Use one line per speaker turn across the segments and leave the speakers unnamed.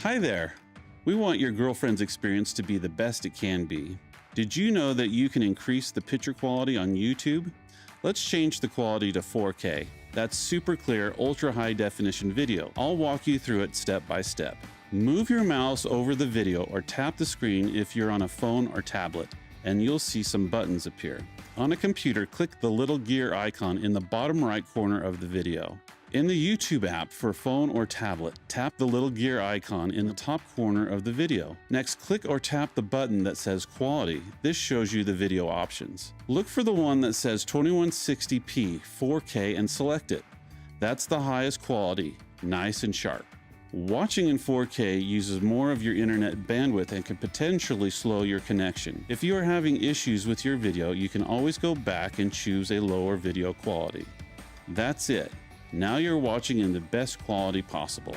Hi there. We want your girlfriend's experience to be the best it can be. Did you know that you can increase the picture quality on YouTube? Let's change the quality to 4K. That's super clear, ultra high definition video. I'll walk you through it step by step. Move your mouse over the video or tap the screen if you're on a phone or tablet, and you'll see some buttons appear. On a computer, click the little gear icon in the bottom right corner of the video. In the YouTube app for phone or tablet, tap the little gear icon in the top corner of the video. Next, click or tap the button that says Quality. This shows you the video options. Look for the one that says 2160p 4K and select it. That's the highest quality, nice and sharp. Watching in 4K uses more of your internet bandwidth and can potentially slow your connection. If you are having issues with your video, you can always go back and choose a lower video quality. That's it. Now you're watching in the best quality possible.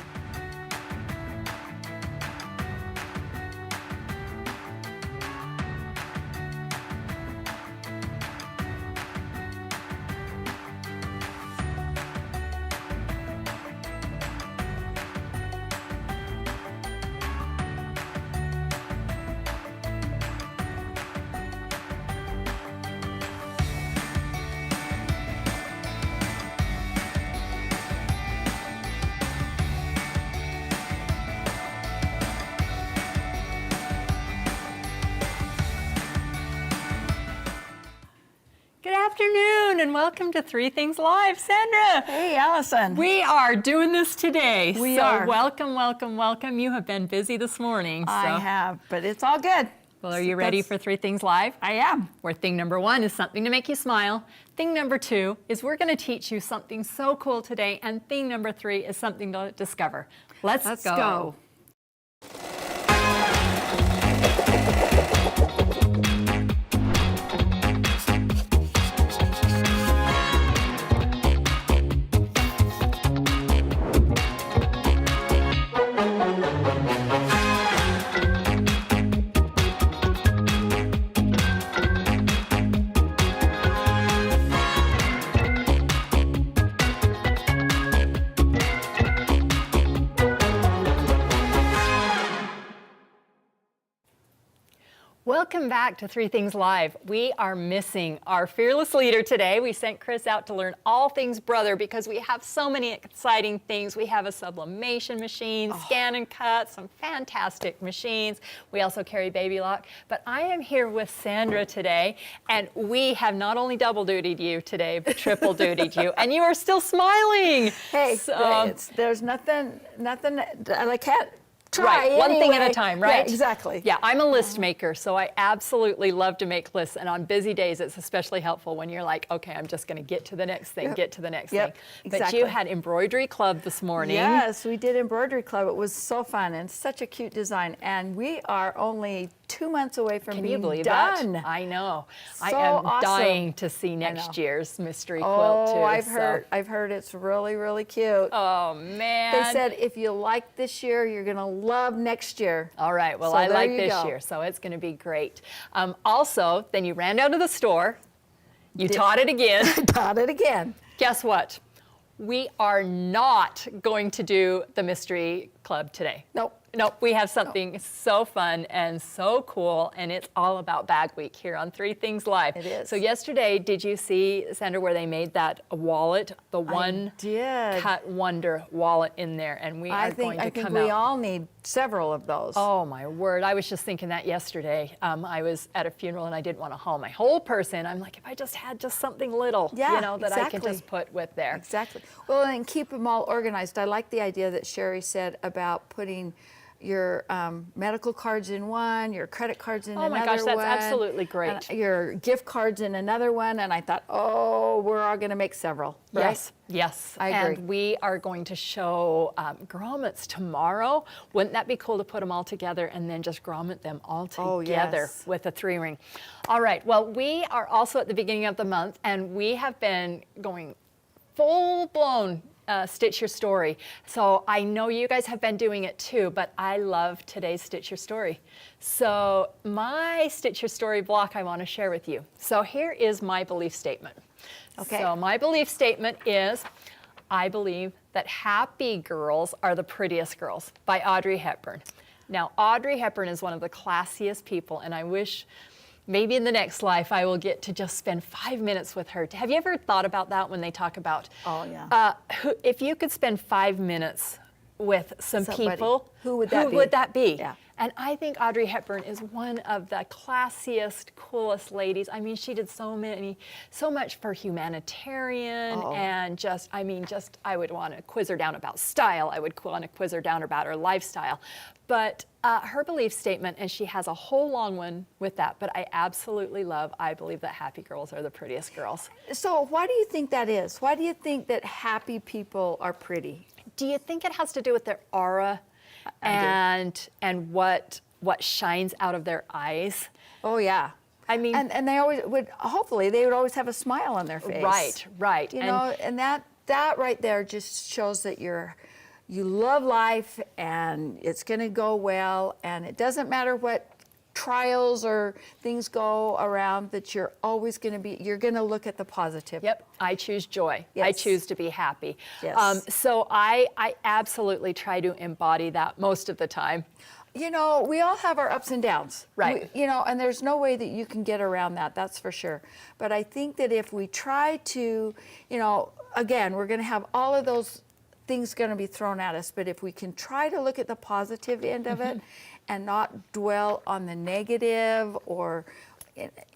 Afternoon and welcome to Three Things Live. Sandra.
Hey, Allison.
We are doing this today.
We are.
Welcome, welcome, welcome. You have been busy this morning.
I have, but it's all good.
Well, are you ready for Three Things Live?
I am.
Where thing number one is something to make you smile. Thing number two is we're going to teach you something so cool today. And thing number three is something to discover. Let's go. Welcome back to Three Things Live. We are missing our fearless leader today. We sent Chris out to learn all things brother because we have so many exciting things. We have a sublimation machine, scan and cut, some fantastic machines. We also carry baby lock. But I am here with Sandra today, and we have not only double dutied you today, but triple dutied you, and you are still smiling.
Hey, there's nothing I can't try
right, one
anyway.
thing at a time, right?
Yeah, exactly.
Yeah, I'm a list maker, so I absolutely love to make lists, and on busy days, it's especially helpful when you're like, okay, I'm just gonna get to the next thing, get to the next thing. But
exactly.
you had embroidery club this morning.
Yes, we did embroidery club. It was so fun and such a cute design, and we are only 2 months away from
Can
being
you believe
done.
that? I know.
So
I am
awesome.
dying to see next year's mystery quilt too.
I've heard it's really, really cute.
Oh man.
They said if you like this year, you're gonna love next year.
All right, well,
So
I
there
like
you
this
go.
year, so it's going to be great. Also, then you ran down to the store, you taught it again.
Taught it again.
Guess what? We are not going to do the mystery club today.
Nope.
Nope, we have something so fun and so cool, and it's all about Bag Week here on Three Things Live.
It is.
So yesterday, did you see, Sandra, where they made that wallet, the one cut wonder wallet in there, and we are going to come out.
I think we all need several of those.
Oh my word, I was just thinking that yesterday. I was at a funeral and I didn't want to haul my whole person. I'm like, if I just had just something little,
Yeah,
you know, that I could
exactly.
just put with there.
Exactly. Well, and keep them all organized. I like the idea that Sherry said about putting your medical cards in one, your credit cards in another one.
Oh my gosh, that's absolutely great.
Your gift cards in another one, and I thought, oh, we're all going to make several, right?
Yes, yes.
I agree.
And we are going to show grommets tomorrow. Wouldn't that be cool to put them all together and then just grommet them all together with a 3-ring? All right, well, we are also at the beginning of the month, and we have been going full-blown Stitch Your Story. So I know you guys have been doing it too, but I love today's Stitch Your Story. So my Stitch Your Story block I want to share with you. So here is my belief statement.
Okay.
So my belief statement is, I believe that happy girls are the prettiest girls by Audrey Hepburn. Now, Audrey Hepburn is one of the classiest people, and I wish maybe in the next life I will get to just spend 5 minutes with her. Have you ever thought about that when they talk about,
oh yeah,
if you could spend 5 minutes with somebody, people,
who would that be?
Who would that be?
Yeah.
And I think Audrey Hepburn is one of the classiest, coolest ladies. I mean, she did so much for humanitarian and just, I mean, just, I would want to quiz her down about style. I would want to quiz her down about her lifestyle. But her belief statement, and she has a whole long one with that, but I absolutely love, I believe that happy girls are the prettiest girls.
So why do you think that is? Why do you think that happy people are pretty?
Do you think it has to do with their aura and what shines out of their eyes?
Oh yeah.
I mean,
and they always would, hopefully they would always have a smile on their face.
Right.
You know, and that right there just shows that you love life and it's going to go well, and it doesn't matter what trials or things go around, that you're always going to you're going to look at the positive.
Yep, I choose joy.
Yes.
I choose to be happy.
Yes.
So I absolutely try to embody that most of the time.
You know, we all have our ups and downs.
Right.
You know, and there's no way that you can get around that, that's for sure. But I think that if we try to, you know, again, we're going to have all of those things going to be thrown at us, but if we can try to look at the positive end of it and not dwell on the negative or,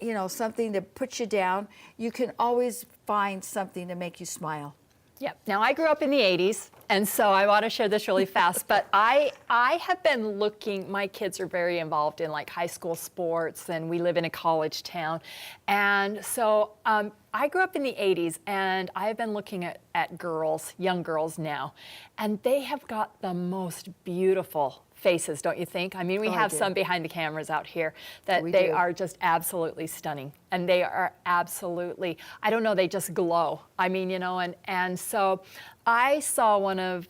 you know, something to put you down, you can always find something to make you smile.
Yep. Now, I grew up in the 80s, and so I want to share this really fast, but I have been looking, my kids are very involved in like high school sports, and we live in a college town. And so I grew up in the 80s, and I've been looking at girls, young girls now, and they have got the most beautiful faces, don't you think? I mean, we have some behind the cameras out here that they are just absolutely stunning. And they are absolutely, I don't know, they just glow. I mean, you know, and so I saw one of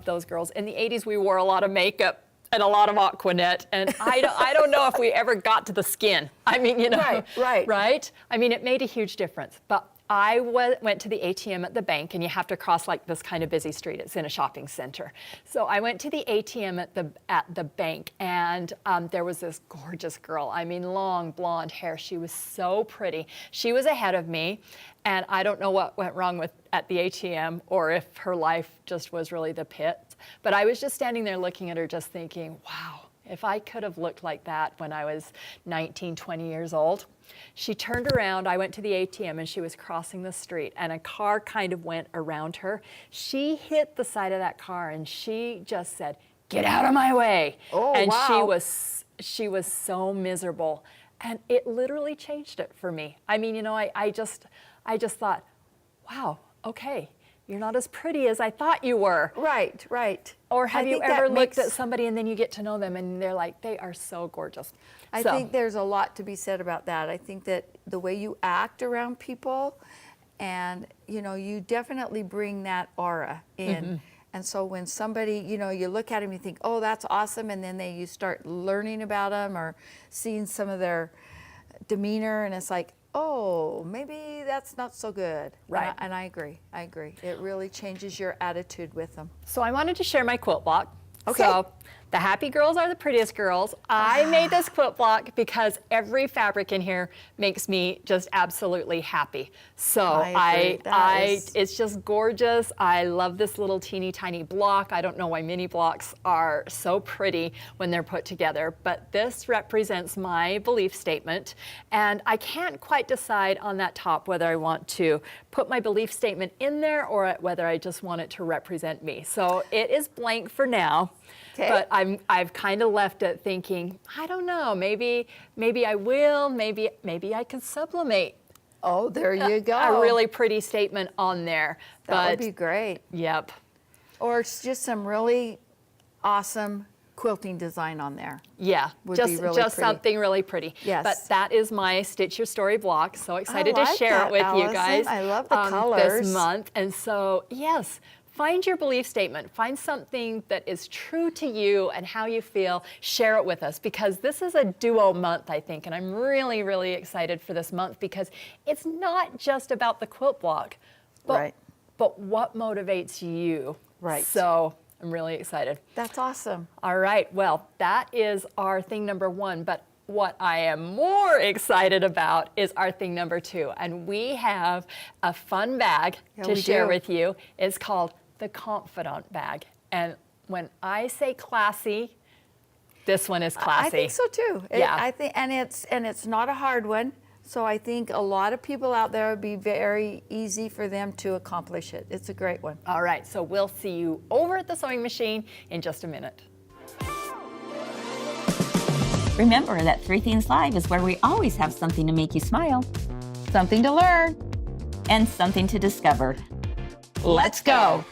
those girls. In the 80s, we wore a lot of makeup and a lot of Aquanet, and I don't know if we ever got to the skin. I mean, you know, right? I mean, it made a huge difference. But I went to the ATM at the bank, and you have to cross like this kind of busy street. It's in a shopping center. So I went to the ATM at the bank, and there was this gorgeous girl. I mean, long blonde hair. She was so pretty. She was ahead of me, and I don't know what went wrong at the ATM, or if her life just was really the pits. But I was just standing there looking at her, just thinking, wow, if I could have looked like that when I was 19, 20 years old. She turned around, I went to the ATM, and she was crossing the street, and a car kind of went around her. She hit the side of that car, and she just said, "Get out of my way."
Oh,
and
wow.
she was so miserable, and it literally changed it for me. I mean, you know, I just thought, wow, okay, you're not as pretty as I thought you were.
Right.
Or have you ever looked at somebody and then you get to know them and they're like, they are so gorgeous.
I think there's a lot to be said about that. I think that the way you act around people, and, you know, you definitely bring that aura in. And so when somebody, you know, you look at them, you think, oh, that's awesome. And then you start learning about them or seeing some of their demeanor, and it's like, oh, maybe that's not so good.
Right.
And I agree. It really changes your attitude with them.
So I wanted to share my quilt block.
Okay.
So the happy girls are the prettiest girls. I made this quilt block because every fabric in here makes me just absolutely happy. So it's just gorgeous. I love this little teeny tiny block. I don't know why mini blocks are so pretty when they're put together, but this represents my belief statement. And I can't quite decide on that top whether I want to put my belief statement in there or whether I just want it to represent me. So it is blank for now. Okay. But I've kind of left it thinking, I don't know, maybe I will, maybe I can sublimate.
Oh, there you go.
A really pretty statement on there.
That would be great.
Yep.
Or it's just some really awesome quilting design on there.
Yeah, just something really pretty.
Yes.
But that is my Stitch Your Story block. So excited to share it with you guys.
I love the colors.
This month. And so, yes. Find your belief statement. Find something that is true to you and how you feel. Share it with us, because this is a duo month, I think, and I'm really, really excited for this month because it's not just about the quilt block, but what motivates you
Right.
So I'm really excited.
That's awesome.
All right, well, that is our thing number 1, but what I am more excited about is our thing number 2, and we have a fun bag to share with you. It's called the Confidant Bag, and when I say classy, this one is classy.
I think so too.
Yeah.
I think, and it's not a hard one. So I think a lot of people out there would be very easy for them to accomplish it. It's a great one.
All right, so we'll see you over at the sewing machine in just a minute.
Remember that 3 Things Live is where we always have something to make you smile, something to learn, and something to discover. Let's go!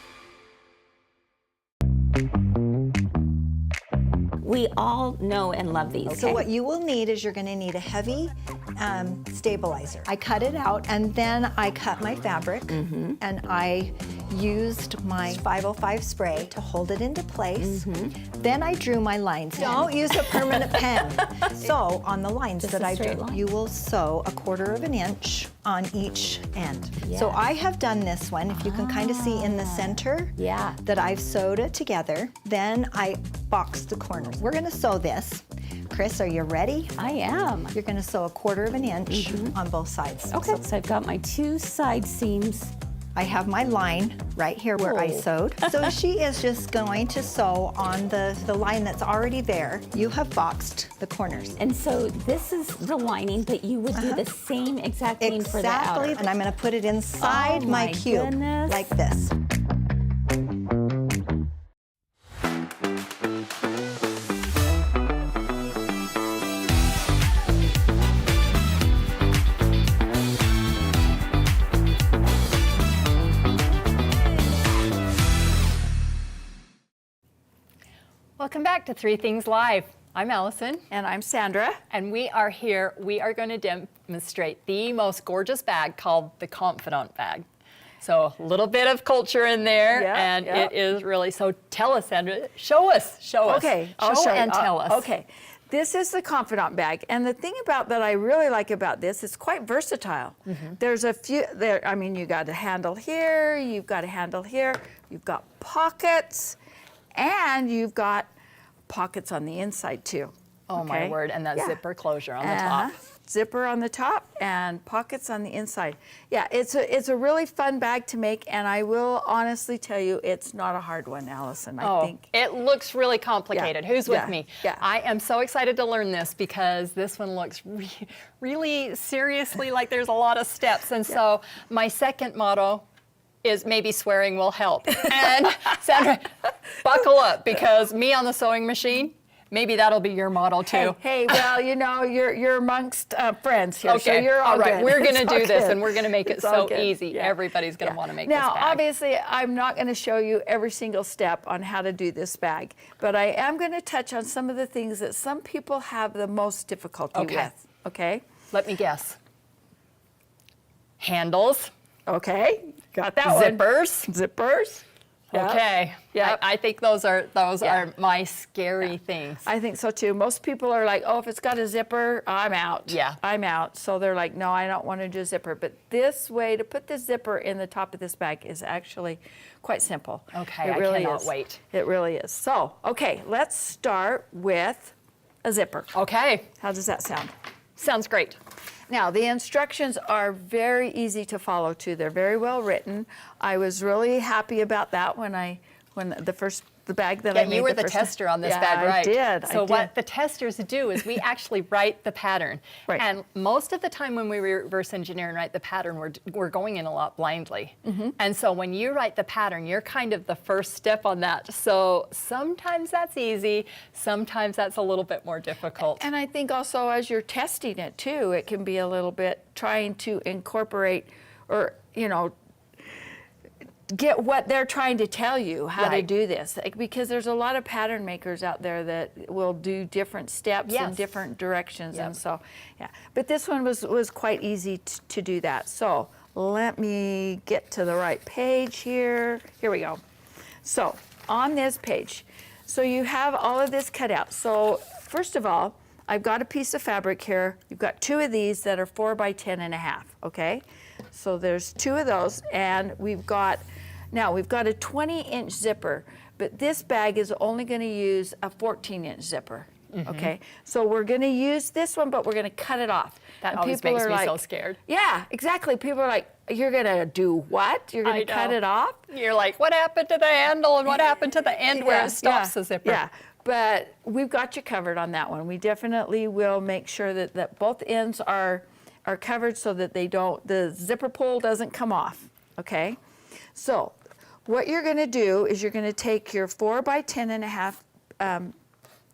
We all know and love these.
So what you will need is you're going to need a heavy stabilizer. I cut it out and then I cut my fabric and I used my 505 spray to hold it into place. Then I drew my lines. Don't use a permanent pen. So on the lines
Just
that
a
I
straight
drew,
line.
you will sew a 1/4 of an inch on each end. So
Yeah.
I have done this one, if you can kind of see in the center,
Yeah.
that I've sewed it together. Then I boxed the corners. We're going to sew this. Chris, are you ready?
I am.
You're going to sew a 1/4 of an inch on both sides.
Okay, so I've got my 2 side seams.
I have my line right here where I
Oh.
sewed. So she is just going to sew on the line that's already there. You have boxed the corners.
And so this is the lining, but you would do the same exact thing for the outer.
Exactly, and I'm going to put it inside
Oh
my
my
cube
goodness.
like this.
Welcome back to 3 Things Live. I'm Allison.
And I'm Sandra.
And we are here, we are going to demonstrate the most gorgeous bag called the Confidant Bag. So a little bit of culture in there,
Yeah,
and
yeah.
it is really, so tell us, Sandra, show us.
Okay, I'll
show
show you.
and tell us.
Okay, this is the Confidant Bag, and the thing about that I really like about this, it's quite versatile. There's a few there. I mean, you got a handle here, you've got a handle here, you've got pockets, and you've got pockets on the inside too.
Oh my
okay?
word, and that
Yeah.
zipper closure on the
Uh-huh.
top.
Zipper on the top and pockets on the inside. Yeah, it's a really fun bag to make, and I will honestly tell you, it's not a hard one, Allison. I think.
It looks really complicated.
Yeah,
Who's with
yeah,
me?
yeah.
I am so excited to learn this because this one looks really seriously like there's a lot of steps. And so my second motto is maybe swearing will help. And Sandra, buckle up because me on the sewing machine, maybe that'll be your motto too.
Hey, well, you know, you're amongst friends here, so
Okay,
you're all
right.
good.
We're going to
It's
do
all
this,
good.
and we're going to make it
It's all
so
good.
easy.
Yeah.
Everybody's going to want to make this
Now,
bag.
obviously, I'm not going to show you every single step on how to do this bag, but I am going to touch on some of the things that some people have the most difficulty
Okay.
with. Okay.
Let me guess. Handles,
Okay. Got that one.
zippers.
Zippers. Yep.
Okay.
Yep.
I think those are my scary things.
I think so too. Most people are like, oh, if it's got a zipper, I'm out.
Yeah.
I'm out. So they're like, no, I don't want to do a zipper. But this way to put the zipper in the top of this bag is actually quite simple.
Okay,
It
I
really
cannot
is.
wait.
It really is. So, okay, let's start with a zipper.
Okay.
How does that sound?
Sounds great.
Now, the instructions are very easy to follow too. They're very well written. I was really happy about that when the bag that I made.
You were the
first
tester on this
yeah,
bag, right?
I did.
So
I did.
what the testers do is we actually write the pattern.
Right.
And most of the time when we reverse engineer and write the pattern, we're going in a lot blindly. And so when you write the pattern, you're kind of the first step on that. So sometimes that's easy, sometimes that's a little bit more difficult.
And I think also as you're testing it too, it can be a little bit trying to incorporate or, you know, get what they're trying to tell you how to
Right.
do this. Like, because there's a lot of pattern makers out there that will do different steps in
Yes.
different directions.
Yep.
And so, yeah. But this one was quite easy to do that. So let me get to the right page here. Here we go. So on this page, so you have all of this cut out. So first of all, I've got a piece of fabric here. You've got 2 of these that are 4 by 10 and a half, okay? So there's 2 of those, and we've got, Now we've got a 20-inch zipper, but this bag is only going to use a 14-inch zipper. Okay, so we're going to use this one, but we're going to cut it off.
That
And
always
people
makes
are
me
like,
so scared.
Yeah, exactly. People are like, you're going to do what? You're going to cut it off?
You're like, what happened to the handle and what happened to the end where it stops the zipper?
Yeah, but we've got you covered on that one. We definitely will make sure that both ends are covered so that the zipper pull doesn't come off, okay? So what you're going to do is you're going to take your 4 by 10.5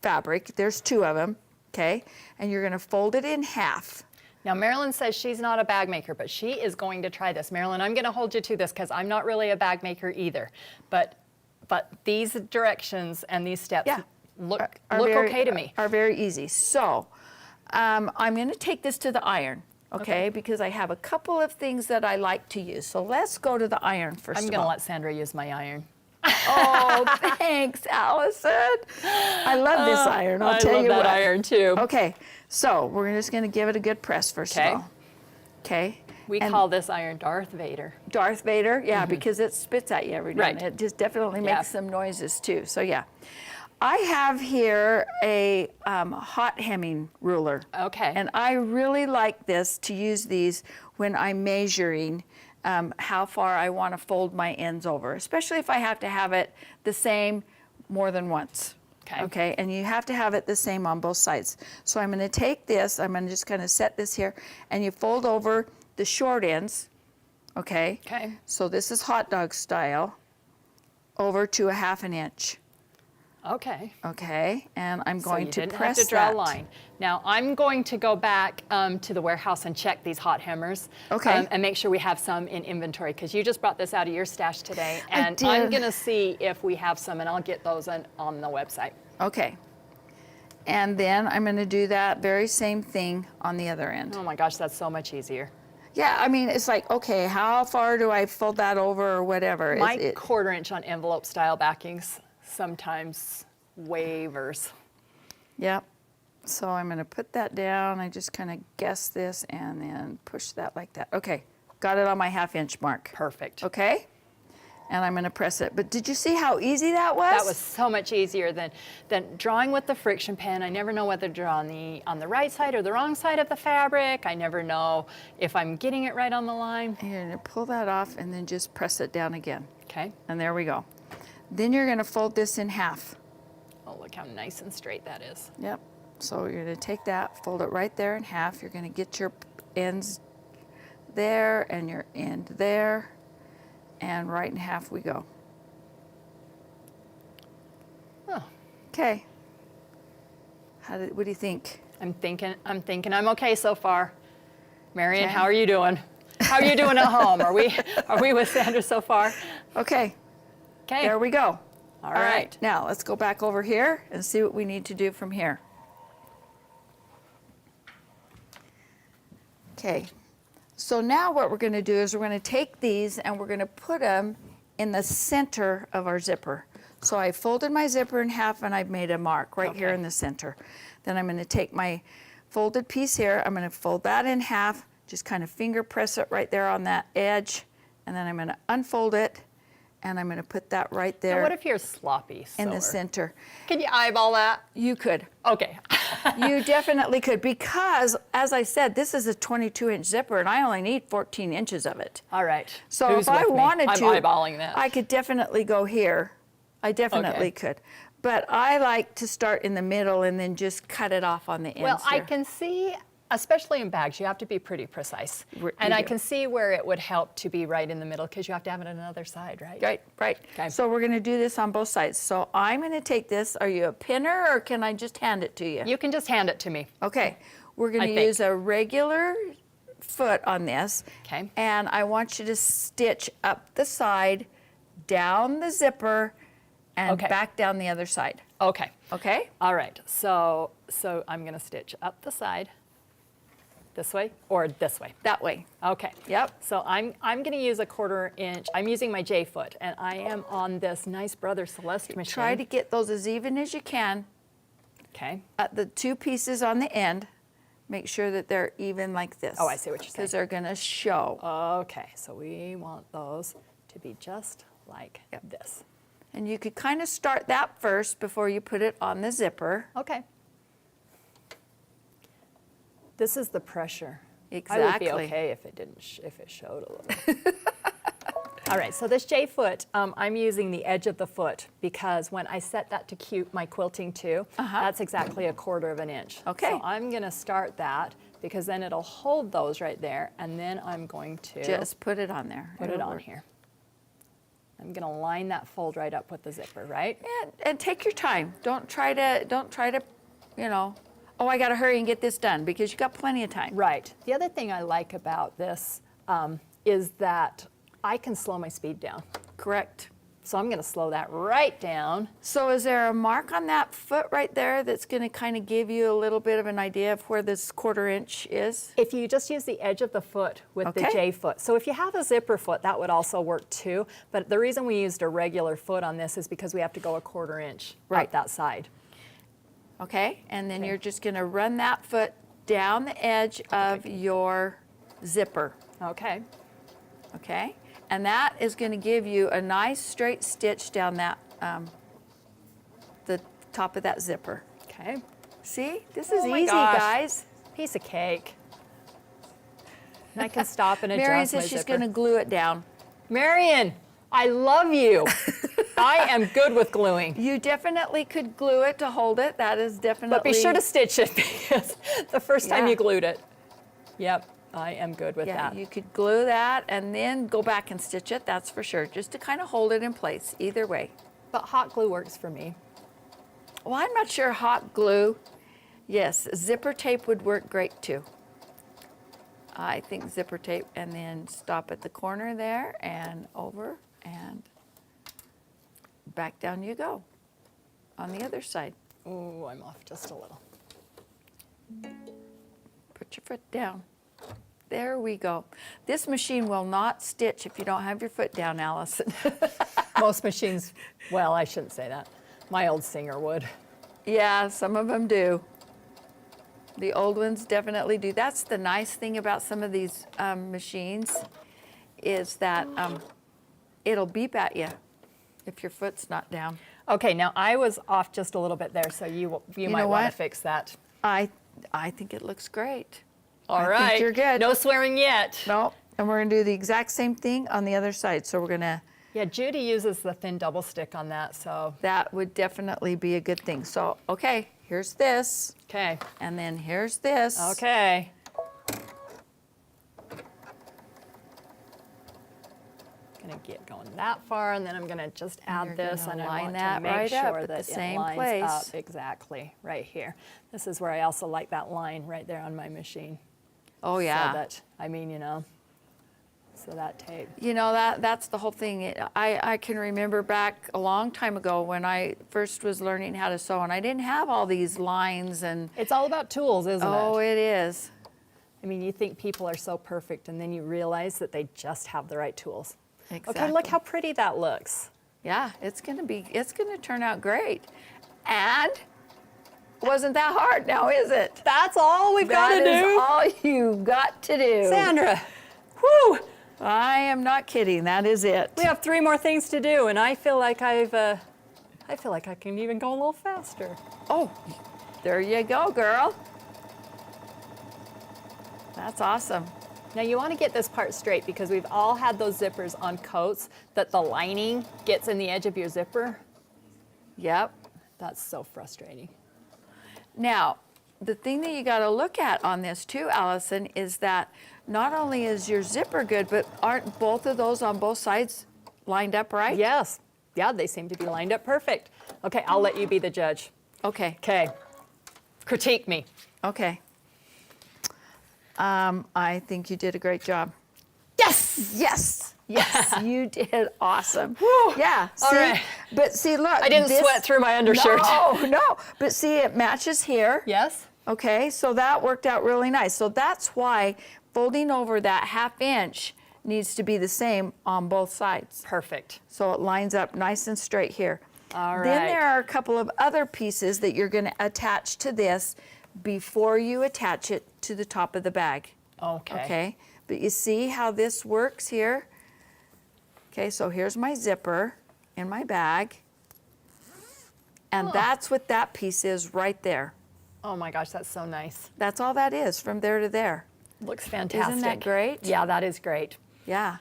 fabric, there's 2 of them, okay? And you're going to fold it in half.
Now, Marilyn says she's not a bag maker, but she is going to try this. Marilyn, I'm going to hold you to this because I'm not really a bag maker either. But these directions and these steps look okay to me.
Are very easy. So I'm going to take this to the iron, okay? Because I have a couple of things that I like to use. So let's go to the iron first of all.
I'm going to let Sandra use my iron.
Oh, thanks, Allison. I love this iron, I'll tell you what.
I love that iron too.
Okay, so we're just going to give it a good press first of all. Okay.
We call this iron Darth Vader.
Darth Vader, yeah, because it spits at you every now and then.
Right.
It just definitely makes some noises too. So yeah, I have here a hot hemming ruler.
Okay.
And I really like this to use these when I'm measuring how far I want to fold my ends over, especially if I have to have it the same more than once.
Okay.
Okay, and you have to have it the same on both sides. So I'm going to take this, I'm going to just kind of set this here, and you fold over the short ends, okay?
Okay.
So this is hot dog style, over to a 1/2 inch.
Okay.
Okay, and I'm going
so
to
you didn't
press
have to draw
that.
a line. Now I'm going to go back to the warehouse and check these hot hammers.
Okay.
And make sure we have some in inventory because you just brought this out of your stash today,
I
and
did.
I'm going to see if we have some, and I'll get those on the website.
Okay, and then I'm going to do that very same thing on the other end.
Oh my gosh, that's so much easier.
Yeah, I mean, it's like, okay, how far do I fold that over or whatever?
My 1/4 inch on envelope style backings sometimes wavers.
Yep. So I'm going to put that down. I just kind of guess this and then push that like that. Okay, got it on my 1/2 inch mark.
Perfect.
Okay, and I'm going to press it. But did you see how easy that was?
That was so much easier than drawing with the friction pen. I never know whether to draw on the right side or the wrong side of the fabric. I never know if I'm getting it right on the line.
And you're going to pull that off and then just press it down again.
Okay.
And there we go. Then you're going to fold this in half.
Oh, look how nice and straight that is.
Yep. So you're going to take that, fold it right there in half. You're going to get your ends there and your end there, and right in half we go.
Oh.
Okay. What do you think?
I'm thinking I'm okay so far. Marion, how are you doing? How are you doing at home? Are we with Sandra so far?
Okay.
Okay.
There we go.
All right.
Now let's go back over here and see what we need to do from here. Okay. So now what we're going to do is we're going to take these and we're going to put them in the center of our zipper. So I folded my zipper in half and I've made a mark right here in the center. Then I'm going to take my folded piece here, I'm going to fold that in half, just kind of finger press it right there on that edge, and then I'm going to unfold it, and I'm going to put that right there.
Now what if you're sloppy
in
sewer?
the center.
Can you eyeball that?
You could.
Okay.
You definitely could, because as I said, this is a 22-inch zipper and I only need 14 inches of it.
All right.
So
Who's
if I
with me?
wanted to,
I'm eyeballing that.
I could definitely go here. I definitely could. But I like to start in the middle and then just cut it off on the ends.
Well, I
here.
can see, especially in bags, you have to be pretty precise. And I can see where it would help to be right in the middle because you have to have it on another side, right?
Right, right.
Okay.
So we're going to do this on both sides. So I'm going to take this. Are you a pinner or can I just hand it to you?
You can just hand it to me.
Okay. We're going
I
to
think.
use a regular foot on this.
Okay.
And I want you to stitch up the side, down the zipper, and back down the other side.
Okay.
Okay?
All right. So I'm going to stitch up the side this way or this way.
That way.
Okay.
Yep.
So I'm going to use a 1/4 inch. I'm using my J foot, and I am on this Nice Brother Celeste machine.
Try to get those as even as you can.
Okay.
At the two pieces on the end, make sure that they're even like this.
Oh, I see what you're saying.
Because they're going to show.
Okay. So we want those to be just like this.
And you could kind of start that first before you put it on the zipper.
Okay. This is the pressure.
Exactly.
I would be okay if it didn't, if it showed a little. All right, so this J foot, I'm using the edge of the foot because when I set that to my quilting to, that's exactly 1/4 of an inch.
Okay.
So I'm gonna start that because then it'll hold those right there, and then I'm going to
Just put it on there.
put it on here. I'm gonna line that fold right up with the zipper, right?
And take your time. Don't try to, you know, oh, I gotta hurry and get this done, because you got plenty of time.
Right. The other thing I like about this is that I can slow my speed down.
Correct.
So I'm gonna slow that right down.
So is there a mark on that foot right there that's gonna kind of give you a little bit of an idea of where this 1/4 inch is?
If you just use the edge of the foot with the
Okay.
J foot. So if you have a zipper foot, that would also work too. But the reason we used a regular foot on this is because we have to go 1/4 inch
Right.
up that side.
Okay, and then
Okay.
you're just gonna run that foot down the edge of your zipper,
Okay.
okay? And that is gonna give you a nice straight stitch down that, the top of that zipper.
Okay.
See, this is
Oh my
easy,
gosh.
guys.
Piece of cake. And I can stop and adjust
Marion
my
says she's
zipper.
gonna glue it down.
Marion, I love you. I am good with gluing.
You definitely could glue it to hold it. That is definitely.
But be sure to stitch it because the first time
Yeah.
you glued it. Yep, I am good with
Yeah,
that.
you could glue that and then go back and stitch it, that's for sure, just to kind of hold it in place, either way.
But hot glue works for me.
Well, I'm not sure hot glue. Yes, zipper tape would work great too. I think zipper tape, and then stop at the corner there and over and back down you go on the other side.
Oh, I'm off just a little.
Put your foot down. There we go. This machine will not stitch if you don't have your foot down, Allison.
Most machines, well, I shouldn't say that. My old Singer would.
Yeah, some of them do. The old ones definitely do. That's the nice thing about some of these machines is that it'll beep at you if your foot's not down.
Okay, now I was off just a little bit there, so you might
know
want to
what?
fix that.
I think it looks great.
All
I
right.
think you're good.
No swearing yet.
No, and we're gonna do the exact same thing on the other side. So we're gonna,
Yeah, Judy uses the thin double stick on that, so.
that would definitely be a good thing. So, okay, here's this,
Okay.
and then here's this.
Okay. Gonna get going that far, and then I'm gonna just add
you're
this,
gonna
and I
line
want
that
to make
right up
sure
at
that
the
it
same
lines
place.
up exactly right here. This is where I also like that line right there on my machine.
Oh yeah.
So that, I mean, you know, so that tape.
You know, that's the whole thing. I can remember back a long time ago when I first was learning how to sew, and I didn't have all these lines and,
It's all about tools, isn't
oh,
it?
it is.
I mean, you think people are so perfect, and then you realize that they just have the right tools.
Exactly.
Okay, look how pretty that looks.
Yeah, it's gonna turn out great. And wasn't that hard now, is it?
That's all we've got to
That is
do.
all you've got to do.
Sandra, whoo!
I am not kidding, that is it.
We have 3 more things to do, and I feel like I can even go a little faster.
Oh, there you go, girl. That's awesome.
Now you want to get this part straight because we've all had those zippers on coats that the lining gets in the edge of your zipper.
Yep.
That's so frustrating.
Now, the thing that you got to look at on this too, Allison, is that not only is your zipper good, but aren't both of those on both sides lined up right?
Yes. Yeah, they seem to be lined up perfect. Okay, I'll let you be the judge.
Okay.
Okay. Critique me.
Okay. I think you did a great job.
Yes!
Yes. Yes, you did awesome.
Whew.
Yeah. See,
All right.
But see, look.
I didn't sweat through my undershirt.
No. But see, it matches here.
Yes?
Okay, so that worked out really nice. So that's why folding over that 1/2 inch needs to be the same on both sides.
Perfect.
So it lines up nice and straight here.
All right.
Then there are a couple of other pieces that you're going to attach to this before you attach it to the top of the bag.
Okay.
Okay, but you see how this works here? Okay, so here's my zipper in my bag. And that's what that piece is right there.
Oh my gosh, that's so nice.
That's all that is from there to there.
Looks fantastic.
Isn't that great?
Yeah, that is great.
Yeah.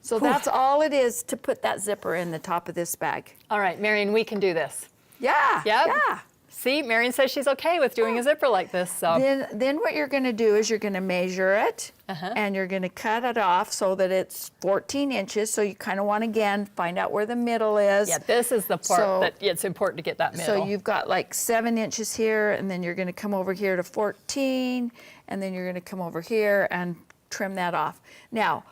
So that's all it is to put that zipper in the top of this bag.
All right, Marion, we can do this.
Yeah.
Yep.
Yeah.
See, Marion says she's okay with doing a zipper like this. So
Then what you're going to do is you're going to measure it, and you're going to cut it off so that it's 14 inches. So you kind of want, again, find out where the middle is.
yeah, this is the part
So-
that it's important to get that middle.
So you've got like 7 inches here, and then you're going to come over here to 14, and then you're going to come over here and trim that off. Now,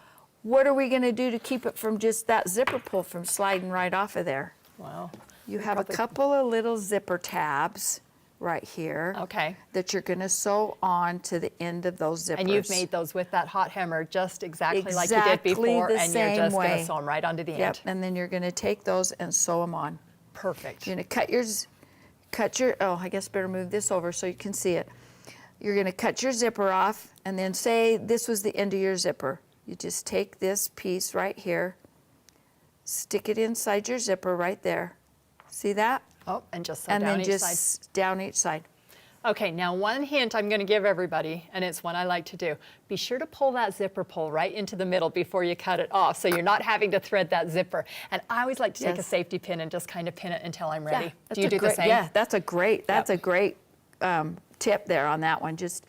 what are we going to do to keep it from just that zipper pull from sliding right off of there?
Wow.
You have a couple of little zipper tabs right here
Okay.
that you're going to sew on to the end of those zippers.
And you've made those with that hot hammer just exactly like you did
Exactly
before,
the
and you're
same
just going
way.
to sew them right onto the
Yep,
end.
and then you're going to take those and sew them on.
Perfect.
You're going to cut your, oh, I guess better move this over so you can see it. You're going to cut your zipper off, and then say this was the end of your zipper. You just take this piece right here, stick it inside your zipper right there. See that?
Oh, and just sew
And
down
then
each
just
side.
down each side.
Okay, now one hint I'm going to give everybody, and it's one I like to do. Be sure to pull that zipper pull right into the middle before you cut it off, so you're not having to thread that zipper. And I always like to take a
Yes.
safety pin and just kind of pin it until I'm ready.
Yeah,
Do you do the same?
Yeah, that's a great tip there on that one. Just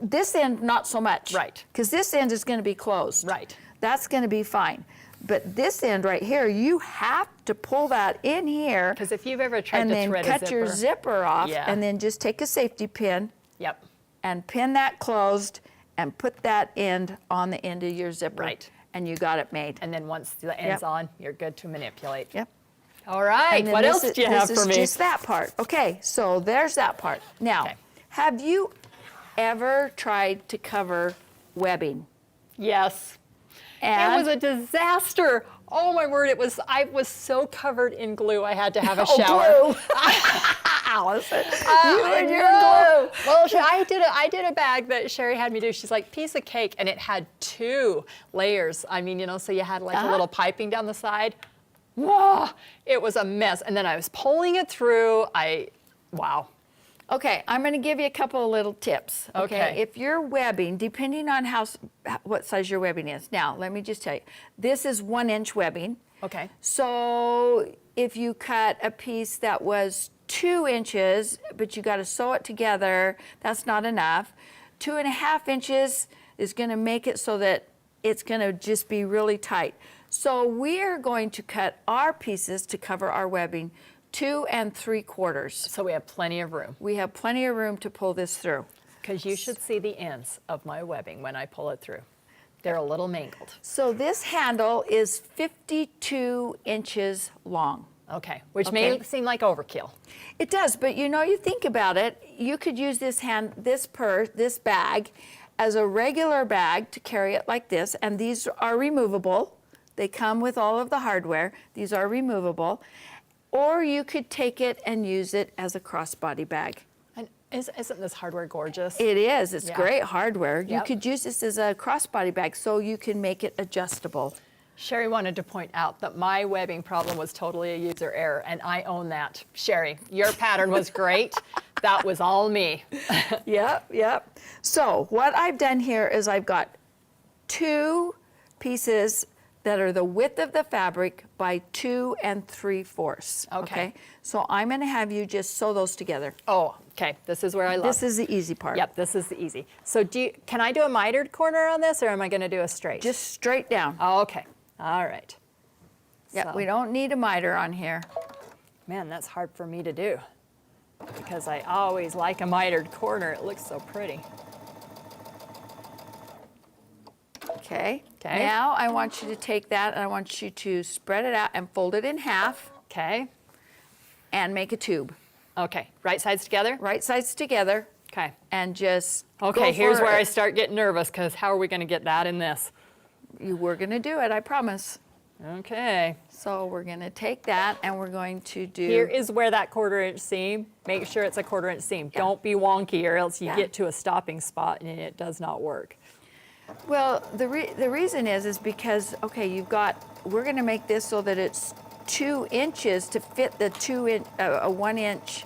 this end, not so much.
Right.
Because this end is going to be closed.
Right.
That's going to be fine. But this end right here, you have to pull that in here.
Because if you've ever tried
and
to
then
thread
cut
a zipper.
your zipper off,
Yeah.
and then just take a safety pin
Yep.
and pin that closed, and put that end on the end of your zipper.
Right.
And you got it made.
And then once the end's
Yep.
on, you're good to manipulate.
Yep.
All right,
And then
what
this
else
is-
do you have for
This
me?
is just that part. Okay, so there's that part. Now,
Okay.
have you ever tried to cover webbing?
Yes.
And
It was a disaster. Oh my word, I was so covered in glue I had to have a
Oh,
shower.
glue. Allison, you
I
and your
know.
glue.
Well, I did a bag that Sherry had me do. She's like, piece of cake, and it had 2 layers. I mean, so you had like a little piping down the side. Whoa, it was a mess. And then I was pulling it through. Wow.
Okay, I'm going to give you a couple of little tips.
Okay.
If you're webbing, depending on what size your webbing is. Now, let me just tell you, this is 1-inch webbing.
Okay.
So if you cut a piece that was 2 inches, but you got to sew it together, that's not enough. 2.5 inches is going to make it so that it's going to just be really tight. So we are going to cut our pieces to cover our webbing 2 3/4.
So we have plenty of room.
We have plenty of room to pull this through.
Because you should see the ends of my webbing when I pull it through. They're a little mangled.
So this handle is 52 inches long.
Okay, which may
Okay.
seem like overkill.
It does, but you think about it, you could use this bag as a regular bag to carry it like this, and these are removable. They come with all of the hardware. These are removable. Or you could take it and use it as a crossbody bag.
And isn't this hardware gorgeous?
It is. It's
Yeah.
great hardware. You
Yep.
could use this as a crossbody bag so you can make it adjustable.
Sherry wanted to point out that my webbing problem was totally a user error, and I own that. Sherry, your pattern was great. That was all me.
Yep. So what I've done here is I've got 2 pieces that are the width of the fabric by 2 3/4.
Okay.
So I'm going to have you just sew those together.
Oh, okay. This is where I love.
This is the easy part.
Yep, this is the easy. So can I do a mitered corner on this, or am I going to do a straight?
Just straight down.
Oh, okay. All right.
Yep.
So-
We don't need a miter on here.
Man, that's hard for me to do because I always like a mitered corner. It looks so pretty.
Okay.
Okay.
Now I want you to take that and I want you to spread it out and fold it in half
Okay.
and make a tube.
Okay. Right sides together?
Right sides together
Okay.
and just
Okay,
go
here's
for
where I
it.
start getting nervous because how are we going to get that in this?
You were going to do it, I promise.
Okay.
So we're going to take that and we're going to do.
Here is where that 1/4 inch seam, make sure it's a 1/4 inch seam.
Yeah.
Don't be wonky or else you
Yeah.
get to a stopping spot and it does not work.
Well, the reason is because, okay, we're going to make this so that it's 2 inches to fit the 1 inch,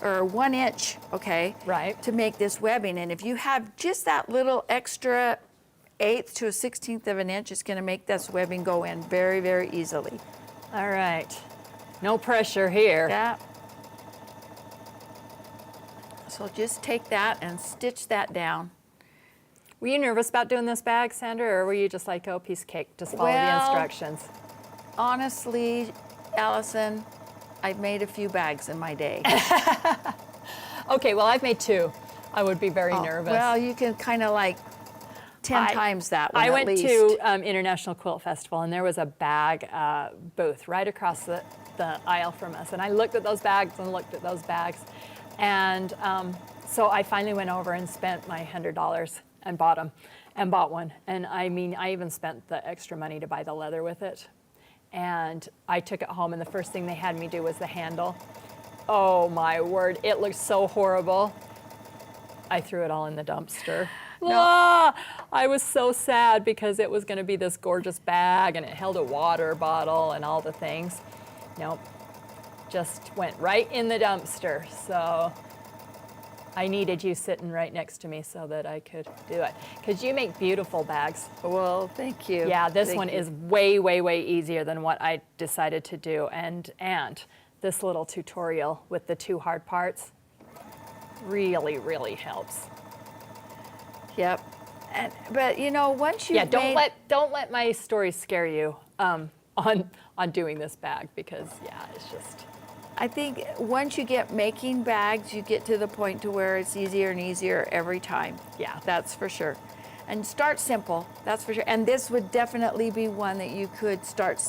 or 1 inch, okay?
Right.
To make this webbing. And if you have just that little extra 1/8 to a 1/16 of an inch, it's going to make this webbing go in very, very easily.
All right. No pressure here.
Yeah. So just take that and stitch that down.
Were you nervous about doing this bag, Sandra, or were you just like, oh, piece of cake, just follow the
Well,
instructions?
Honestly, Allison, I've made a few bags in my day.
Okay, well, I've made 2. I would be very nervous.
Well, you can kind of like 10 times that one
I
at
went
least.
to International Quilt Festival, and there was a bag booth right across the aisle from us. And I looked at those bags and looked at those bags. And so I finally went over and spent my $100 and bought one. And I mean, I even spent the extra money to buy the leather with it. And I took it home, and the first thing they had me do was the handle. Oh my word, it looked so horrible. I threw it all in the dumpster. I was so sad because it was going to be this gorgeous bag, and it held a water bottle and all the things. Nope, just went right in the dumpster. So I needed you sitting right next to me so that I could do it. Because you make beautiful bags.
Well, thank you.
Yeah, this
Thank
one
you.
is way, way, way easier than what I decided to do. And this little tutorial with the 2 hard parts really, really helps.
Yep. But you know, once you
Don't let my stories scare you on doing this bag, because it's just.
I think once you get making bags, you get to the point to where it's easier and easier every time.
Yeah.
That's for sure. And start simple, that's for sure. And this would definitely be one that you could start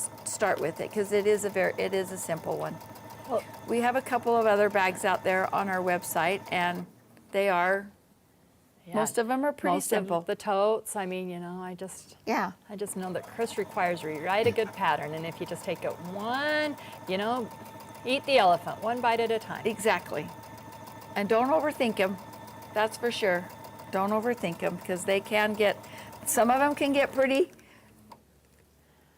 with it, because it is a simple one.
Well,
We have a couple of other bags out there on our website, and they are, most of them are pretty simple.
The totes, I mean, I just know that Chris requires you write a good pattern, and if you just take it one, eat the elephant one bite at a time.
Exactly. And don't overthink them, that's for sure. Don't overthink them, because some of them can get pretty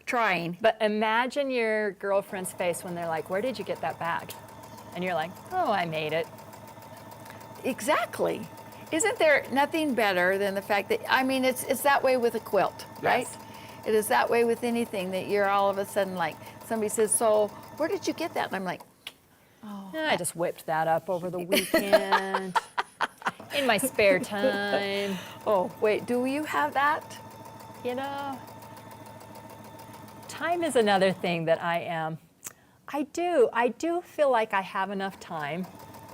trying.
But imagine your girlfriend's face when they're like, where did you get that bag? And you're like, oh, I made it.
Exactly. Isn't there nothing better than the fact that, I mean, it's that way with a quilt, right?
Yes.
It is that way with anything, that you're all of a sudden like, somebody says, so where did you get that? And I'm like,
I just whipped that up over the weekend in my spare time.
oh, wait, do you have that?
Time is another thing that I do feel like I have enough time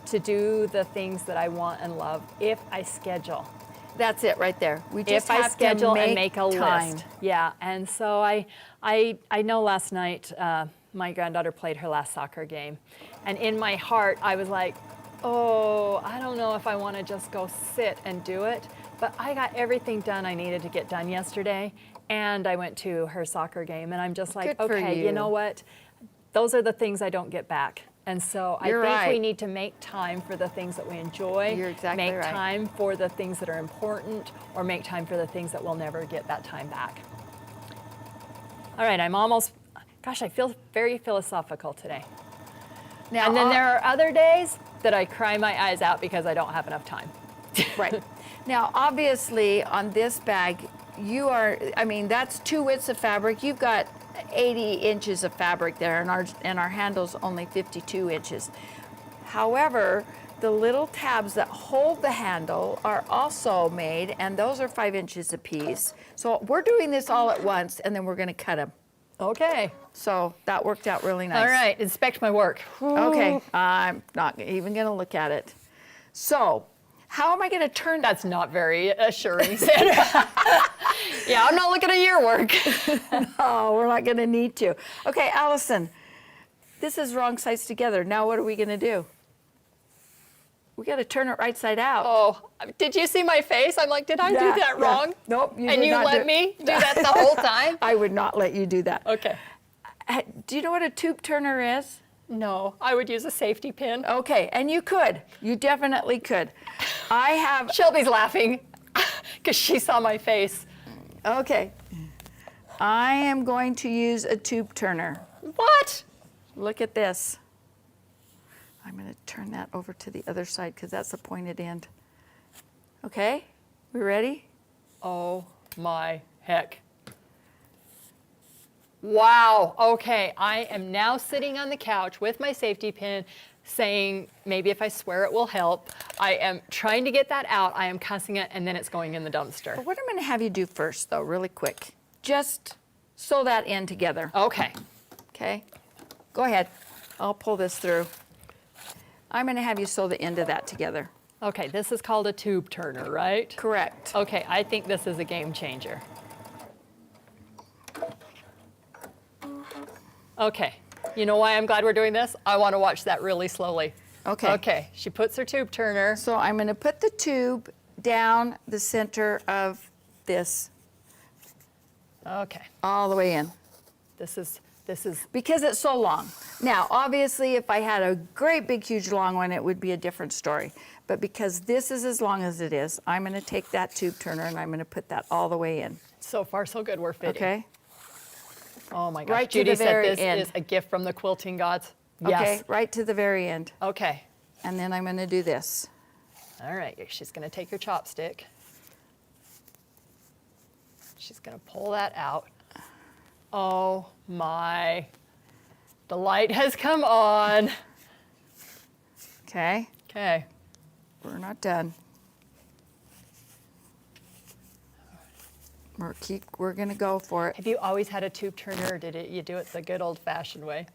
to do the things that I want and love if I schedule.
That's it right there. We just
If I
have
schedule
to
and make a
time.
list. Yeah, and so I know last night my granddaughter played her last soccer game, and in my heart I was like, oh, I don't know if I want to just go sit and do it, but I got everything done I needed to get done yesterday, and I went to her soccer game, and I'm just like,
Good for
okay, you know
you.
what? Those are the things I don't get back. And so I
You're
think we
right.
need to make time for the things that we enjoy.
You're exactly
make
right.
time for the things that are important, or make time for the things that we'll never get that time back. All right, I feel very philosophical today.
Now,
And then there are other days that I cry my eyes out because I don't have enough time.
right. Now, obviously, on this bag, that's 2 widths of fabric. You've got 80 inches of fabric there, and our handle's only 52 inches. However, the little tabs that hold the handle are also made, and those are 5 inches apiece. So we're doing this all at once, and then we're going to cut them.
Okay.
So that worked out really nice.
All right, inspect my work.
Okay, I'm not even going to look at it. So, how am I going to turn that?
That's not very assuring, Sandra. Yeah, I'm not looking at your work.
Oh, we're not going to need to. Okay, Allison, this is wrong sides together. Now what are we going to do? We got to turn it right side out.
Oh, did you see my face? I'm like, did I do that wrong?
Nope.
And you let me do that the whole time?
I would not let you do that.
Okay.
Do you know what a tube turner is?
No, I would use a safety pin.
Okay, and you could. You definitely could. I have.
Shelby's laughing because she saw my face.
Okay. I am going to use a tube turner.
What?
Look at this. I'm going to turn that over to the other side because that's the pointed end. Okay, we ready?
Oh my heck. Wow, okay, I am now sitting on the couch with my safety pin saying, maybe if I swear it will help. I am trying to get that out, I am cussing it, and then it's going in the dumpster.
But what I'm going to have you do first, though, really quick, just sew that end together.
Okay.
Okay, go ahead. I'll pull this through. I'm going to have you sew the end of that together.
Okay, this is called a tube turner, right?
Correct.
Okay, I think this is a game changer. Okay, you know why I'm glad we're doing this? I want to watch that really slowly.
Okay.
Okay, she puts her tube turner.
So I'm going to put the tube down the center of this
Okay,
all the way in
this is,
because it's so long. Now, obviously, if I had a great big huge long one, it would be a different story. But because this is as long as it is, I'm going to take that tube turner and I'm going to put that all the way in.
so far so good, we're fitting.
Okay?
Oh my gosh,
Right to
Judy
the
said
very
this
end.
is a gift from the quilting gods.
Okay,
Yes.
right to the very end.
Okay.
And then I'm going to do this.
All right, she's going to take her chopstick. She's going to pull that out. Oh my, the light has come on.
Okay?
Okay.
We're not done. We're going to go for it.
Have you always had a tube turner, or did you do it the good old-fashioned way?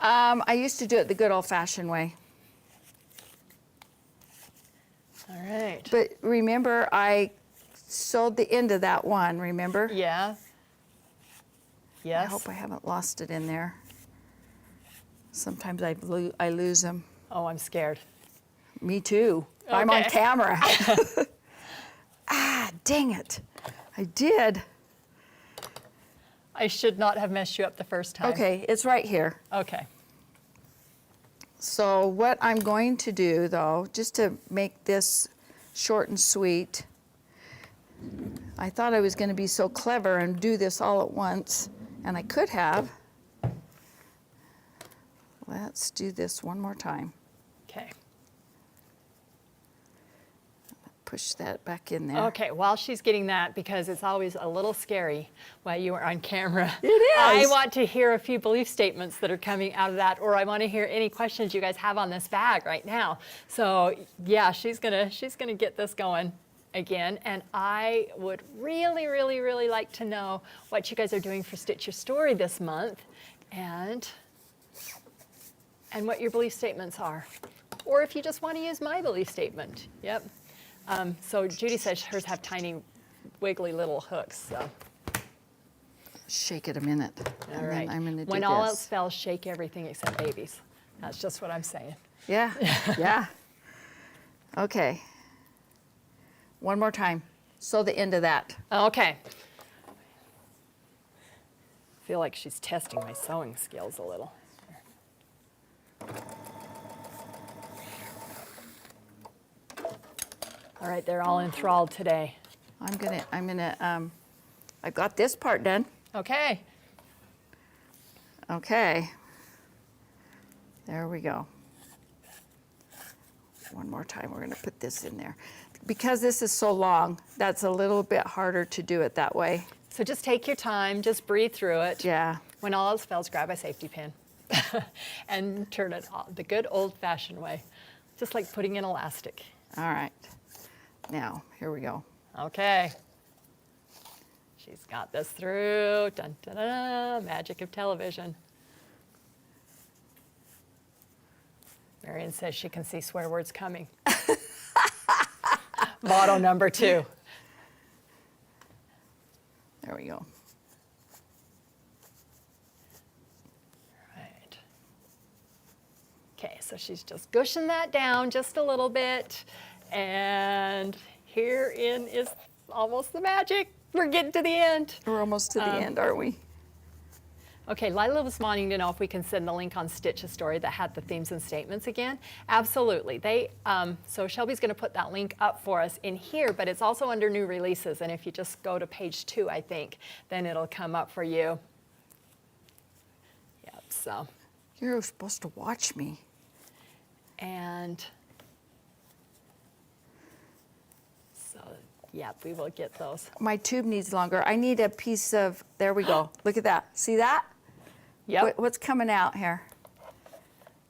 I used to do it the good old-fashioned way.
All right.
But remember, I sewed the end of that one, remember?
Yeah. Yes.
I hope I haven't lost it in there. Sometimes I lose them.
Oh, I'm scared.
Me too. I'm on
Okay.
camera. Ah, dang it. I did.
I should not have messed you up the first time.
Okay, it's right here.
Okay.
So what I'm going to do, though, just to make this short and sweet, I thought I was going to be so clever and do this all at once, and I could have. Let's do this one more time.
Okay.
Push that back in there.
Okay, while she's getting that, because it's always a little scary while you are on camera.
It is.
I want to hear a few belief statements that are coming out of that, or I want to hear any questions you guys have on this bag right now. So yeah, she's gonna get this going again, and I would really, really, really like to know what you guys are doing for Stitch Your Story this month, and what your belief statements are, or if you just want to use my belief statement. Yep. So Judy says hers have tiny, wiggly little hooks. So.
Shake it a minute.
All
and
right.
then I'm going to do
when
this.
all else fails, shake everything except babies. That's just what I'm saying.
Yeah, yeah. Okay. One more time. Sew the end of that.
Okay. I feel like she's testing my sewing skills a little. All right, they're all enthralled today.
I've got this part done.
Okay.
Okay. There we go. One more time, we're gonna put this in there. Because this is so long, that's a little bit harder to do it that way.
So just take your time, just breathe through it.
Yeah.
When all else fails, grab a safety pin and turn it the good old-fashioned way, just like putting in elastic.
All right. Now, here we go.
Okay. She's got this through. Dun, dun, dun, dun. Magic of television. Marion says she can see swear words coming. Motto number 2.
There we go.
Right. Okay, so she's just gushing that down just a little bit. And herein is almost the magic. We're getting to the end.
We're almost to the end, aren't we?
Okay, Lila was wanting to know if we can send the link on Stitch a Story that had the themes and statements again. Absolutely. So Shelby's going to put that link up for us in here, but it's also under new releases. And if you just go to page 2, I think, then it'll come up for you. Yep, so.
You're supposed to watch me.
And so, yeah, we will get those.
My tube needs longer. I need a piece of, there we go. Look at that. See that?
Yep.
What's coming out here?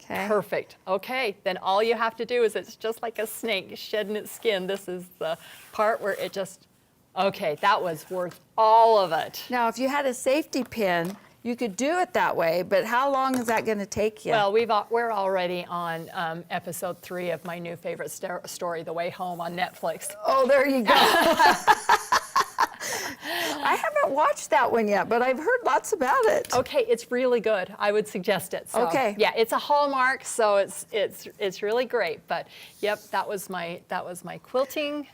Okay.
Perfect. Okay, then all you have to do is it's just like a snake shedding its skin. This is the part where it just, okay, that was worth all of it.
Now, if you had a safety pin, you could do it that way, but how long is that going to take you?
Well, we're already on episode 3 of my new favorite story, The Way Home on Netflix.
Oh, there you go. I haven't watched that one yet, but I've heard lots about it.
Okay, it's really good. I would suggest it. So,
okay.
Yeah, it's a Hallmark, so it's really great. But yep, that was my quilting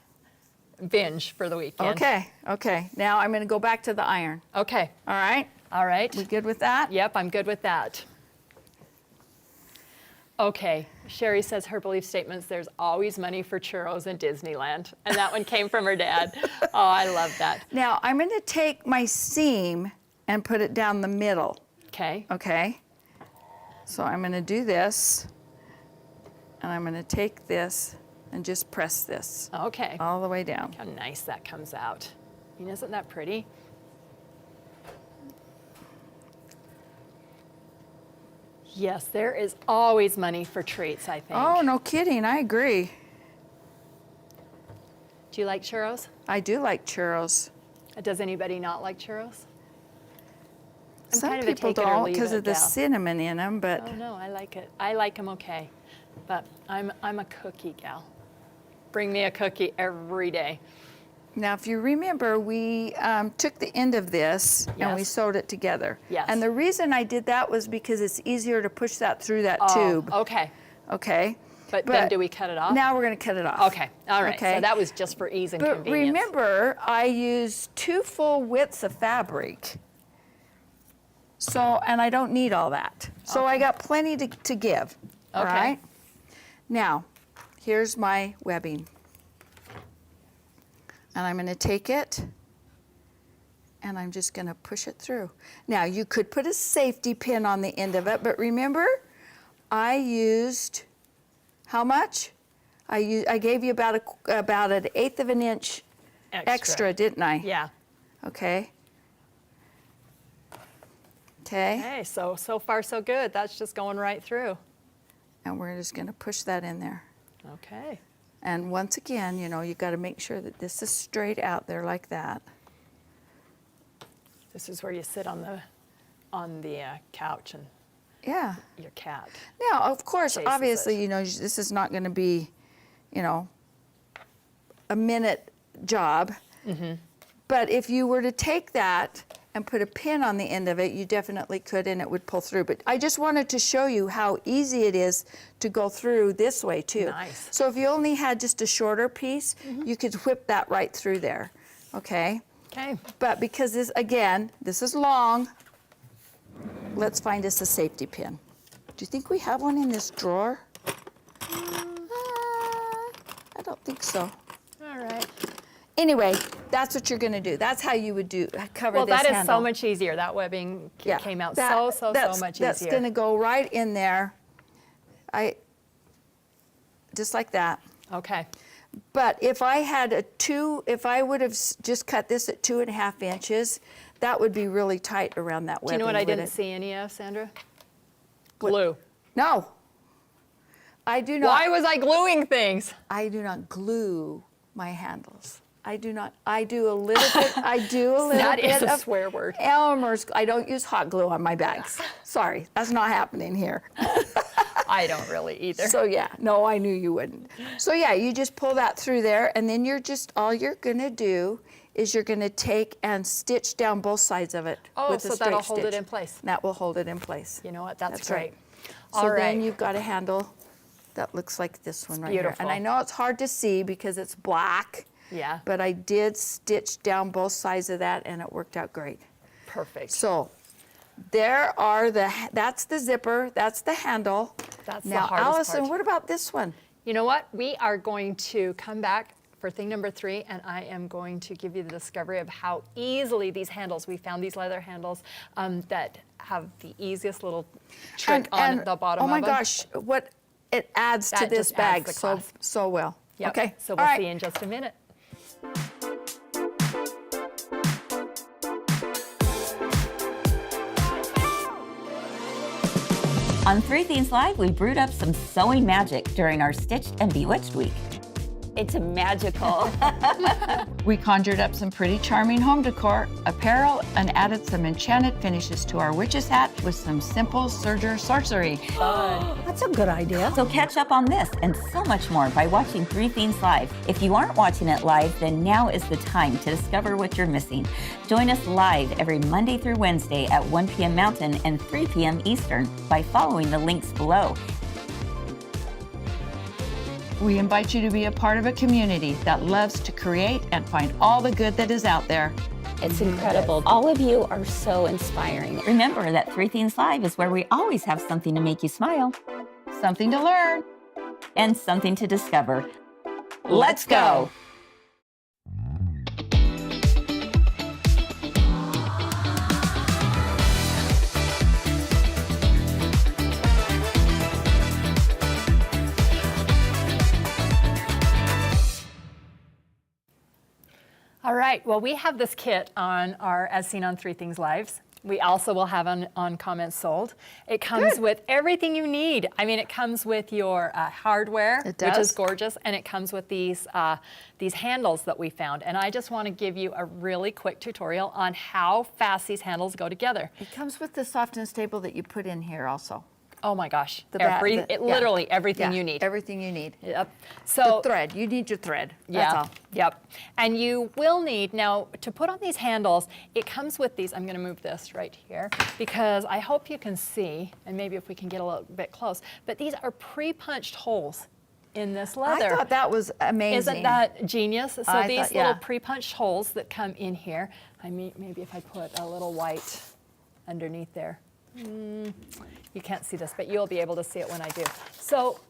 binge for the weekend.
Okay. Now I'm going to go back to the iron.
Okay.
All right.
All right.
We good with that?
Yep, I'm good with that. Okay, Sherry says her belief statements, there's always money for churros in Disneyland. And that one came from her dad. Oh, I love that.
Now, I'm going to take my seam and put it down the middle.
Okay.
Okay? So I'm going to do this, and I'm going to take this and just press this
Okay.
all the way down.
How nice that comes out. I mean, isn't that pretty? Yes, there is always money for treats, I think.
Oh, no kidding. I agree.
Do you like churros?
I do like churros.
Does anybody not like churros? I'm
Some
kind of a
people
take it or
don't
leave
because
it
of the
gal.
cinnamon in them, but
Oh no, I like it. I like them okay, but I'm a cookie gal. Bring me a cookie every day.
now if you remember, we took the end of this and we
Yes.
sewed it together.
Yes.
And the reason I did that was because it's easier to push that through that tube.
Okay,
Okay.
but then do we cut it off?
Now we're going to cut it off.
Okay, all right.
Okay.
So that was just for ease and
But
convenience.
remember, I used 2 full widths of fabric. So, and I don't need all that. So I got plenty to give. All
Okay.
right. Now, here's my webbing. And I'm going to take it and I'm just going to push it through. Now, you could put a safety pin on the end of it, but remember, I used how much? I gave you about an eighth of an inch extra, didn't I?
Yeah.
Okay. Okay.
Hey, so far so good. That's just going right through.
And we're just going to push that in there.
Okay.
And once again, you know, you got to make sure that this is straight out there like that.
This is where you sit on the couch and
Yeah.
your cat.
Now, of course,
Chases
obviously,
it.
you know, this is not going to be, you know, a minute job.
Mm-hmm.
But if you were to take that and put a pin on the end of it, you definitely could, and it would pull through. But I just wanted to show you how easy it is to go through this way, too.
Nice.
So if you only had just a shorter piece, you could whip that right through there, okay?
Okay.
But because this, again, this is long, let's find us a safety pin. Do you think we have one in this drawer? I don't think so.
All right.
Anyway, that's what you're going to do. That's how you would cover
Well,
this
that is
handle.
so much easier. That webbing came out
That-
so
that's-
much
That's
easier.
going to go right in there. Just like that.
Okay.
But if I had if I would have just cut this at 2.5 inches, that would be really tight around that
Do
webbing.
you know what I
wouldn't
didn't
it?
see any of, Sandra?
What?
Glue.
No. I do not.
Why was I gluing things?
I do not glue my handles. I do not. I do a little bit. I do a little
That
bit
is a
of
swear word.
Elmer's. I don't use hot glue on my bags. Sorry, that's not happening here.
I don't really either.
So yeah, no, I knew you wouldn't. So yeah, you just pull that through there, and then all you're gonna do is you're gonna take and stitch down both sides of it
Oh,
with a
so
straight
that'll hold it
stitch.
in place.
That will hold it in place.
You know what? That's
right.
great.
So
All right.
then you've got a handle that looks like this one right here.
beautiful.
And I know it's hard to see because it's black.
Yeah.
But I did stitch down both sides of that, and it worked out great.
Perfect.
So there are that's the zipper, that's the handle.
That's
now,
the hardest
Allison,
part.
what about this one?
You know what? We are going to come back for thing number 3, and I am going to give you the discovery of how easily these handles, we found these leather handles that have the easiest little trick on the bottom of them.
Oh my gosh, what it adds to
That
this
just
bag
adds the
so well.
Yep.
Okay,
So
all
we'll
right.
see you in just a minute.
On 3 Things Live, we brewed up some sewing magic during our Stitched and Bewitched week. It's magical.
We conjured up some pretty charming home decor, apparel, and added some enchanted finishes to our witch's hat with some simple serger sorcery.
That's a good idea.
So catch up on this and so much more by watching 3 Things Live. If you aren't watching it live, then now is the time to discover what you're missing. Join us live every Monday through Wednesday at 1 p.m. Mountain and 3 p.m. Eastern by following the links below.
We invite you to be a part of a community that loves to create and find all the good that is out there.
It's incredible. All of you are so inspiring.
Remember that 3 Things Live is where we always have something to make you smile,
Something to learn.
and something to discover. Let's go!
All right, well, we have this kit on our As Seen on 3 Things Lives. We also will have on Comments Sold. It comes with everything you need. I mean, it comes with your hardware,
It
which
does.
is gorgeous, and it comes with these handles that we found. And I just want to give you a really quick tutorial on how fast these handles go together.
It comes with the soft and stable that you put in here also.
Oh my gosh,
Yeah.
literally everything
Yeah,
you need.
Everything you need.
Yep.
The
So
thread, you need your thread.
yeah,
That's all.
yep. And you will need, now to put on these handles, it comes with these, I'm gonna move this right here, because I hope you can see, and maybe if we can get a little bit close, but these are pre-punched holes in this leather.
I thought that was amazing.
Isn't that genius? So
I
these
thought,
little
yeah.
pre-punched holes that come in here, I mean, maybe if I put a little white underneath there. You can't see this, but you'll be able to see it when I do. So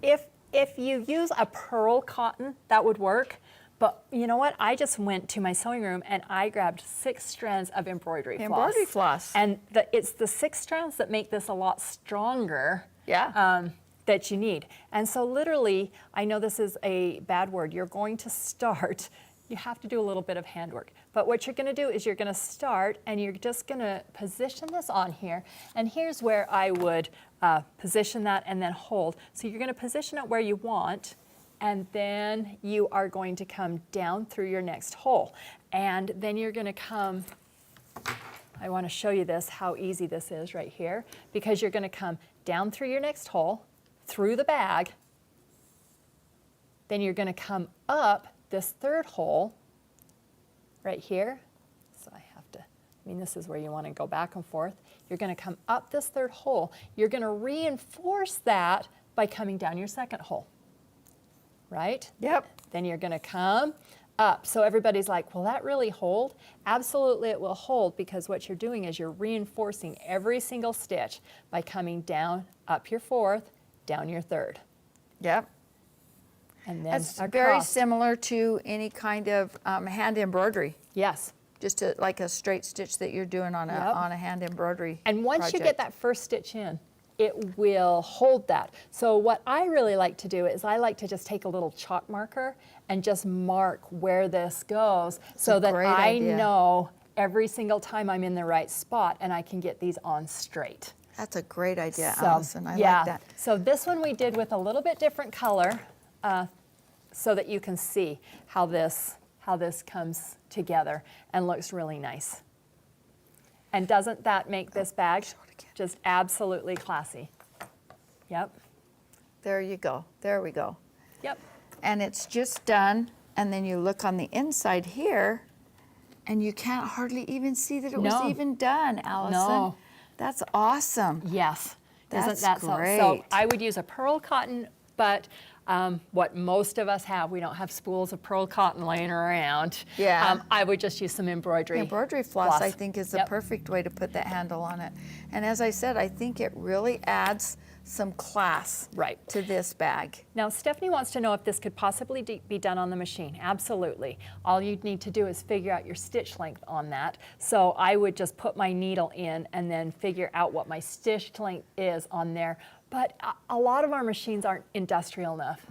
if you use a pearl cotton, that would work. But you know what? I just went to my sewing room and I grabbed 6 strands of embroidery floss.
Embroidery floss.
And it's the 6 strands that make this a lot stronger.
Yeah.
That you need. And so literally, I know this is a bad word, you're going to start, you have to do a little bit of handwork. But what you're gonna do is you're gonna start and you're just gonna position this on here. And here's where I would position that and then hold. So you're gonna position it where you want, and then you are going to come down through your next hole. And then you're gonna come, I wanna show you this, how easy this is right here, because you're gonna come down through your next hole, through the bag, then you're gonna come up this 3rd hole right here. So I have to, I mean, this is where you wanna go back and forth. You're gonna come up this 3rd hole. You're gonna reinforce that by coming down your 2nd hole, right?
Yep.
Then you're gonna come up. So everybody's like, will that really hold? Absolutely it will hold, because what you're doing is you're reinforcing every single stitch by coming down, up your 4th, down your 3rd.
Yep.
And then
That's
across.
very similar to any kind of hand embroidery.
Yes.
Just like a straight stitch that you're doing on a
Yep.
on a hand embroidery.
And once you
project.
get that first stitch in, it will hold that. So what I really like to do is I like to just take a little chalk marker and just mark where this goes, so
a
that
great
I
idea.
know every single time I'm in the right spot and I can get these on straight.
That's a great idea,
So,
Allison. I
yeah.
like that.
So this one we did with a little bit different color, so that you can see how this comes together and looks really nice. And doesn't that make this bag just absolutely classy? Yep.
There you go. There we go.
Yep.
And it's just done. And then you look on the inside here, and you can't hardly even see that it was
No.
even done, Allison.
No.
That's awesome.
Yes.
That's
Isn't that so? So
great.
I would use a pearl cotton, but what most of us have. We don't have spools of pearl cotton laying around.
Yeah.
I would just use some embroidery.
Embroidery floss, I think, is the perfect way to put that handle on it. And as I said, I think it really adds some class to this bag.
Now, Stephanie wants to know if this could possibly be done on the machine. Absolutely. All you'd need to do is figure out your stitch length on that. So I would just put my needle in and then figure out what my stitch length is on there. But a lot of our machines aren't industrial enough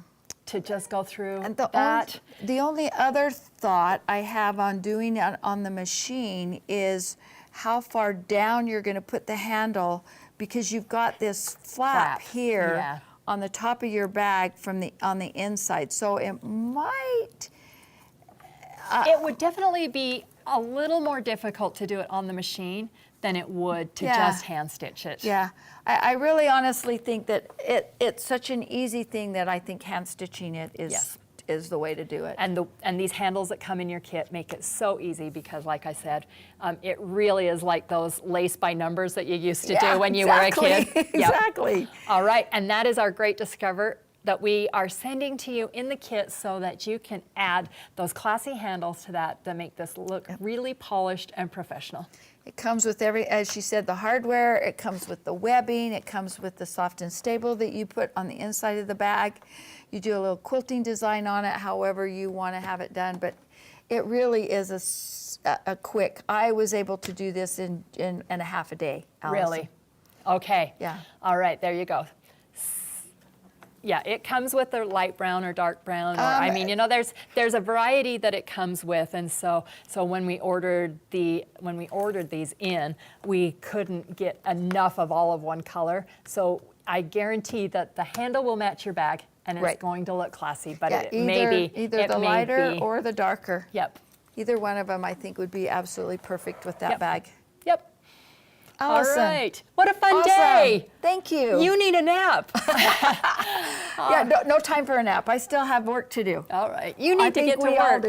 to just go through
And
that.
the only other thought I have on doing it on the machine is how far down you're going to put the handle, because you've got this flap here on the top of your bag on the inside. So it might...
it would definitely be a little more difficult to do it on the machine than it would to just hand stitch it.
Yeah, I really honestly think that it's such an easy thing that I think hand stitching it is the way to do it.
And these handles that come in your kit make it so easy, because like I said, it really is like those lace by numbers that you used to do when you were a kid.
Exactly.
All right, and that is our great Discover that we are sending to you in the kit so that you can add those classy handles to that make this look really polished and professional.
It comes with as she said, the hardware, it comes with the webbing, it comes with the soft and stable that you put on the inside of the bag. You do a little quilting design on it, however you want to have it done, but it really is a quick. I was able to do this in a half a day, Allison.
Really? Okay.
Yeah.
All right, there you go. Yeah, it comes with a light brown or dark brown. Or, I mean, you know, there's a variety that it comes with, and so when we ordered these in, we couldn't get enough of all of one color. So I guarantee that the handle will match your bag, and it's going to look classy. But it
either the lighter or the darker.
Yep.
Either one of them, I think, would be absolutely perfect with that bag.
Yep.
Allison.
All right. What a fun day.
Thank you.
You need a nap.
Yeah, no time for a nap. I still have work to do.
All right. You need to get to work.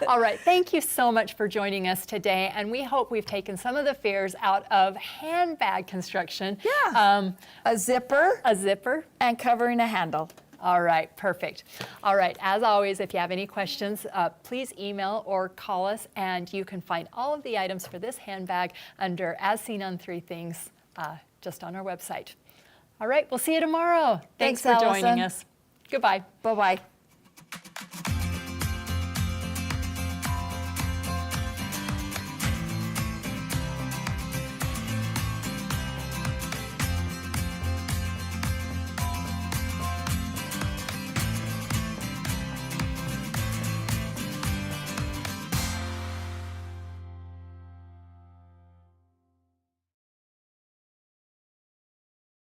All right. Thank you so much for joining us today. And we hope we've taken some of the fears out of handbag construction.
Yeah. A zipper.
A zipper.
And covering a handle.
All right, perfect. All right, as always, if you have any questions, please email or call us, and you can find all of the items for this handbag under As Seen on 3 Things, just on our website. All right, we'll see you tomorrow. Thanks for joining us. Goodbye.
Bye-bye.